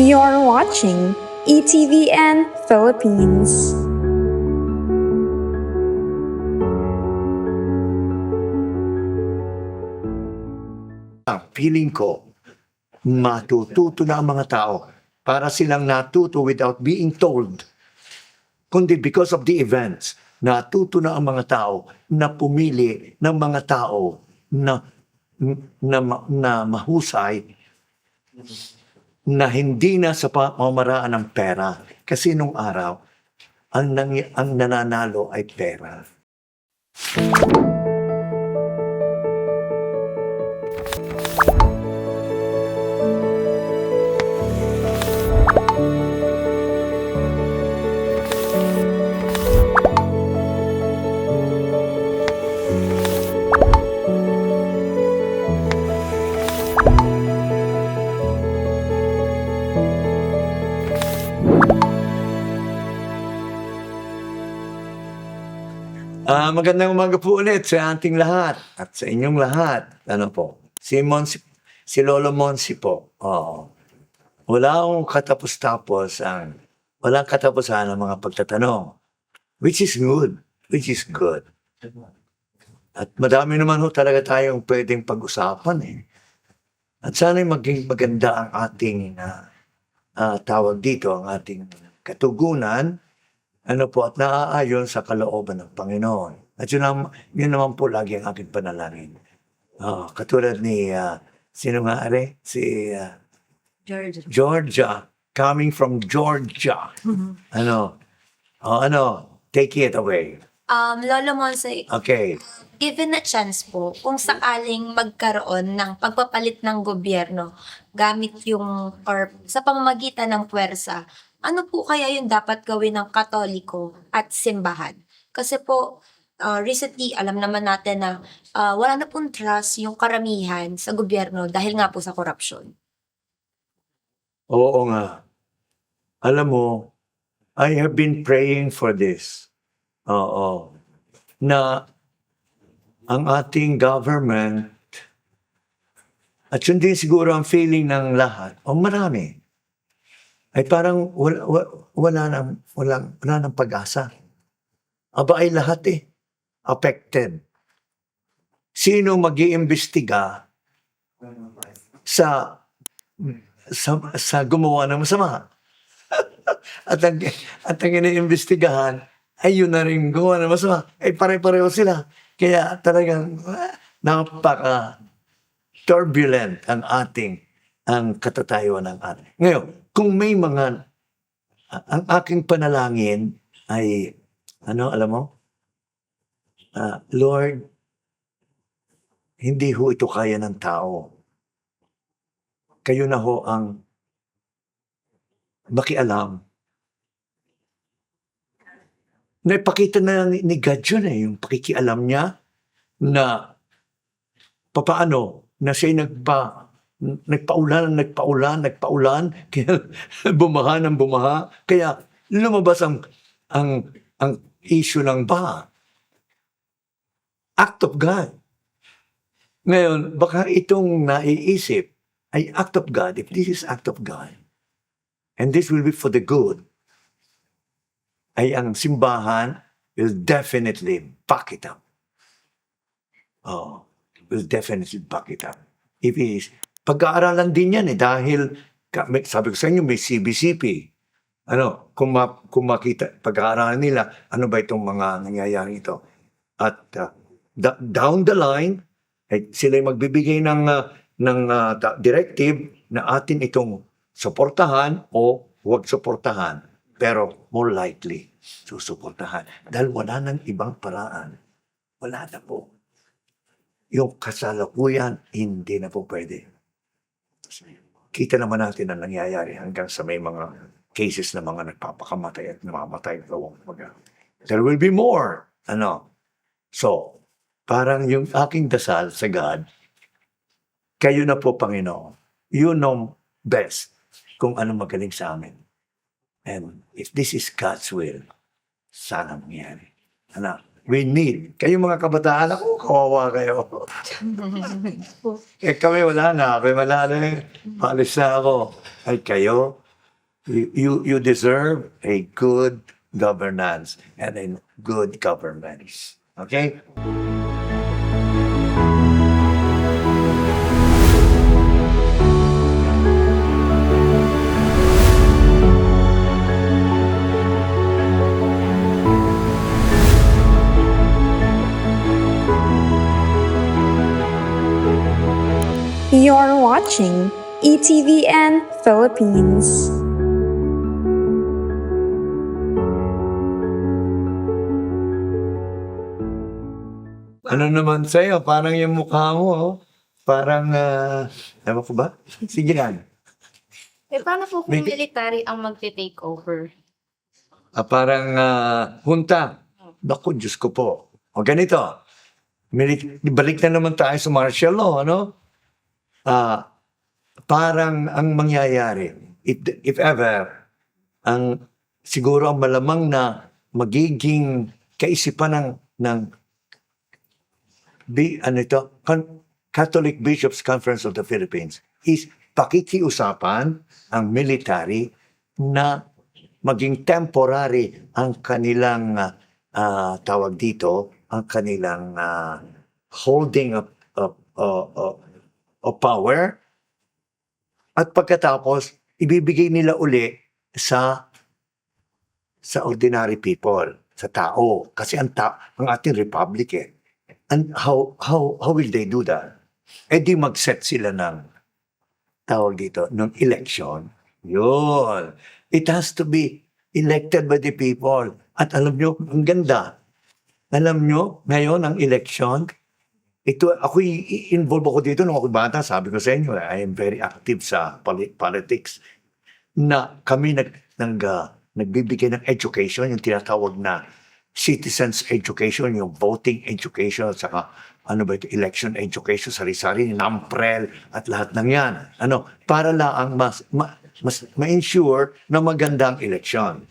You're watching ETVN Philippines. Feeling ko, matututo na ang mga tao para silang natuto without being told. Kundi because of the events, natuto na ang mga tao na pumili ng mga tao na mahusay, na hindi na sa pamamaraan ng pera. Kasi nung araw, ang nananalo ay pera. Magandang umaga po ulit sa ating lahat at sa inyong lahat. Ano po? Si Lolo Monsi po. Oo. Walang katapusan ang mga pagtatanong. Which is good. At madami naman ho talaga tayong pwedeng pag-usapan eh. At sana'y maging maganda ang ating tawag dito, ang ating katugunan, at naaayon sa kalooban ng Panginoon. At yun naman po lagi ang aking panalangin. Katulad ni, sino nga are? Si Georgia. Coming from Georgia. Take it away. Lolo Monse, Okay. given a chance po, kung sakaling magkaroon ng pagpapalit ng gobyerno gamit or sa pamamagitan ng puwersa, ano po kaya yung dapat gawin ng Katoliko at simbahan? Kasi po, recently, alam naman natin na wala na pong trust yung karamihan sa gobyerno dahil nga po sa korupsyon. Oo nga. Alam mo, I have been praying for this. Oo. Na ang ating government, at yun din siguro ang feeling ng lahat, marami, ay parang wala nang pag-asa. Aba ay lahat affected. Sino mag-iimbestiga sa gumawa ng masama? at ang iniimbestigahan ay yun na rin gumawa ng masama. Ay pare-pareho sila. Kaya talagang napaka-turbulent ang katatayuan ng ating. Ngayon, kung may ang aking panalangin ay, alam mo? Lord, hindi ho ito kaya ng tao. Kayo na ho ang makialam. Naipakita na ni God yun yung pakikialam niya na papaano na siya nagpaulan, kaya bumaha ng bumaha, kaya lumabas ang issue ng baha. Act of God. Ngayon, baka itong naiisip ay act of God. If this is act of God, and this will be for the good, ay ang simbahan will definitely back it up. Will definitely back it up. If it is, pag-aaralan din yan dahil sabi ko sa inyo may CBCP. Kung makita, pag-aaralan nila, ano ba itong mga nangyayari ito? At down the line, sila magbibigay ng directive na atin itong suportahan o huwag suportahan. Pero more likely, susuportahan. Dahil wala nang ibang paraan. Wala na po. Yung kasalukuyan, hindi na po pwede. Kita naman natin ang nangyayari hanggang sa may mga cases na mga nagpapakamatay at namamatay. There will be more. So, parang yung aking dasal sa God, kayo na po, Panginoon. You know best kung ano magaling sa amin. And if this is God's will, sana mangyari. We need. Kayo mga kabataan, kawawa kayo. Kami wala na. Paalis na ako. Ay kayo, You deserve a good governance and a good government. Okay? You're watching ETVN Philippines. Ano naman sa'yo? Parang yung mukha mo, oh. Parang, ewan ko ba? Sige lang. paano po kung May- military ang magte-take over? Parang hunta. Naku, Diyos ko po. O ganito, balik na naman tayo sa martial law, ano? Parang ang mangyayari, if ever, siguro ang malamang na magiging kaisipan ng Catholic Bishops Conference of the Philippines is pakikiusapan ang military na maging temporary ang kanilang tawag dito, ang kanilang holding of power, at pagkatapos ibibigay nila uli sa ordinary people, sa tao, kasi ang ating republic eh. And how will they do that? Di mag-set sila ng tawag dito, ng election. Yun. It has to be elected by the people. At alam nyo, ang ganda. Alam nyo, ngayon ang election, ako involved ako dito nung ako bata. Sabi ko sa inyo, I am very active sa politics. Na kami nagbibigay ng education, yung tinatawag na citizens education, yung voting education, at saka election education, sari-sari, NAMPREL, at lahat ng yan. Para lang ma-ensure na magandang election.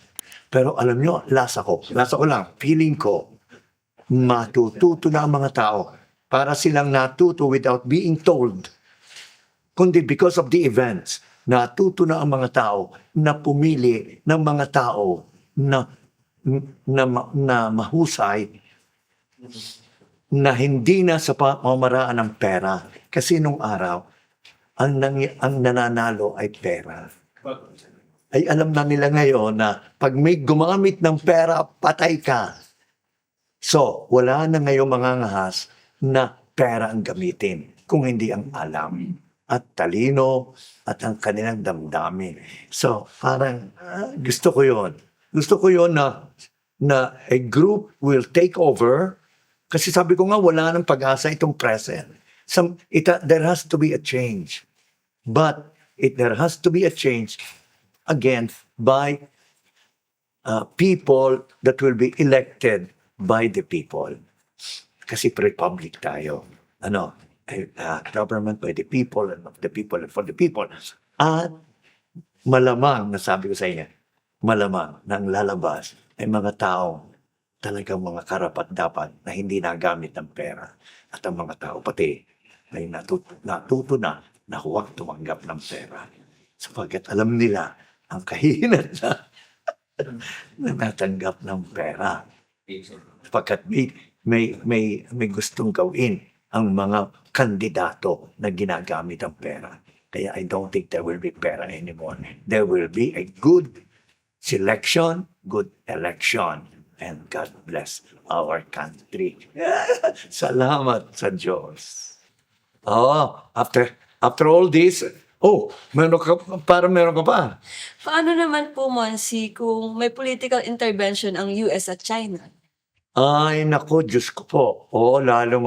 Pero alam nyo, lasa ko lang, feeling ko, matututo na ang mga tao para silang natuto without being told. Kundi because of the events, natuto na ang mga tao na pumili ng mga tao na mahusay, na hindi na sa pamamaraan ng pera. Kasi nung araw, ang nananalo ay pera. Ay alam na nila ngayon na pag may gumamit ng pera, patay ka. So, wala na ngayon mga ngahas na pera ang gamitin, kung hindi ang alam at talino at ang kanilang damdamin. So, parang gusto ko yon. Gusto ko yon na a group will take over, kasi sabi ko nga wala nang pag-asa itong present. There has to be a change. But there has to be a change again by people that will be elected by the people. Kasi republic tayo. Government by the people and of the people and for the people. At malamang, nasabi ko sa inyo, malamang na ang lalabas ay mga tao talagang mga karapat-dapat na hindi nagamit ng pera. At ang mga tao pati ay natuto na huwag tumanggap ng pera. Sapagkat alam nila ang kahihinat na natanggap ng pera. Sapagkat may gustong gawin ang mga kandidato na ginagamit ang pera. Kaya I don't think there will be pera anymore. There will be a good selection, good election, and God bless our country. Salamat sa Diyos. After all this, meron ka pa. Paano naman po, Monsi, kung may political intervention ang US at China? Ay, naku, Diyos ko po. Lalo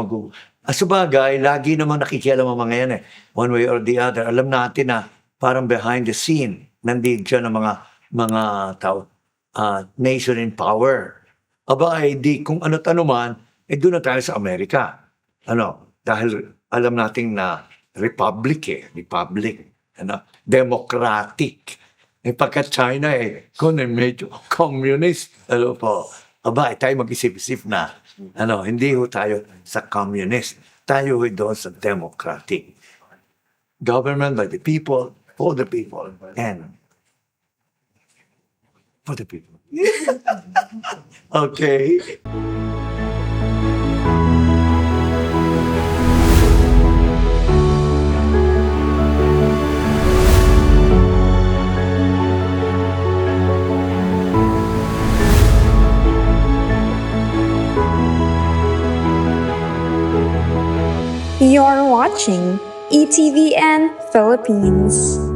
sabagay, lagi naman nakikialam ang mga yan eh. One way or the other. Alam natin na parang behind the scene, nandiyan ang mga tao, nation in power. Kung ano't ano man, doon na tayo sa Amerika. Dahil alam natin na republic, democratic. Pagka China kung medyo communist, tayo mag-isip-isip na, hindi ho tayo sa communist. Tayo ho doon sa democratic. Government by the people, for the people, and For the people. Okay. You're watching ETVN Philippines.